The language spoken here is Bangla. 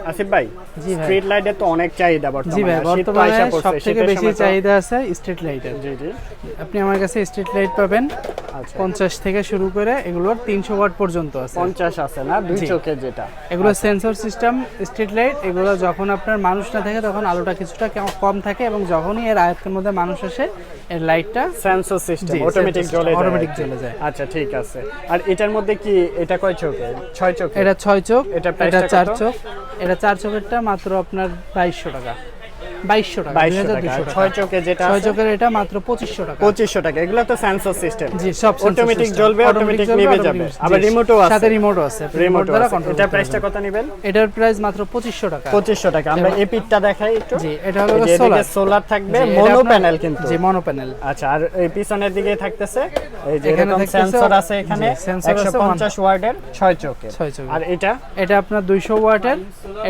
আসিফ ভাই, জি ভাই। স্ট্রিট লাইটের তো অনেক চাহিদা জি ভাই, বর্তমানে, শীত তো আইসা বর্তমানে পড়ছে, সবথেকে শীতের বেশি সময় তো- চাহিদা আছে স্ট্রিট লাইটের। জি জি। আপনি আমার কাছে স্ট্রিট লাইট পাবেন আচ্ছা, 50 থেকে শুরু করে এগুলোর 300 ওয়াট পর্যন্ত আছে। 50 আছে না, দুই জি। চোখের যেটা? এগুলো সেন্সর সিস্টেম স্ট্রিট লাইট। এগুলো যখন আপনার মানুষ না থাকে তখন আলোটা কিছুটা কম থাকে, এবং যখনই এর আয়ত্তের মধ্যে মানুষ আসে এর লাইটটা সেন্সর সিস্টেম জি, অটোমেটিক sensor জ্বলে system, যায় automatic আর কি। জ্বলে যায়। আচ্ছা ঠিক আছে। আর এটার মধ্যে কি এটা কয় চোখের? 6 চোখের? এটা 6 চোখ, এটা এটা price টা 4 কত? চোখ। এটা 4 চোখেরটা মাত্র আপনার 2200 টাকা। 2200 টাকা, 2200 টাকা। 2200 টাকা। 6 চোখে যেটা 6 আছে? চোখের এটা মাত্র 2500 টাকা। 2500 টাকা। এগুলো তো সেন্সর সিস্টেম। জি, সব sensor অটোমেটিক system, জ্বলবে, automatic অটোমেটিক জ্বলবে, নিভে automatic যাবে। জি, আবার রিমোটও আছে। সাথে রিমোটও আছে। রিমোট দ্বারা আছে। কন্ট্রোল এটা প্রাইসটা কত নেবেন? এটার প্রাইস মাত্র 2500 টাকা। 2500 টাকা। আমরা এই পিটটা দেখাই একটু। জি, এটা হলো এই যে এদিকে সোলার। সোলার থাকবে, জি, এটা মোনো আপনার- প্যানেল কিন্তু। জি, মোনো প্যানেল। আচ্ছা, আর এই পিছনের দিকে থাকতেছে এই যে এখানে এরকম থাকতেছে- সেন্সর আছে এখানে, জি, sensor আছে 150 ওয়াটের 6 চোখের। 6 চোখের। আর এটা এটা আপনার 200 ওয়াটের। এটা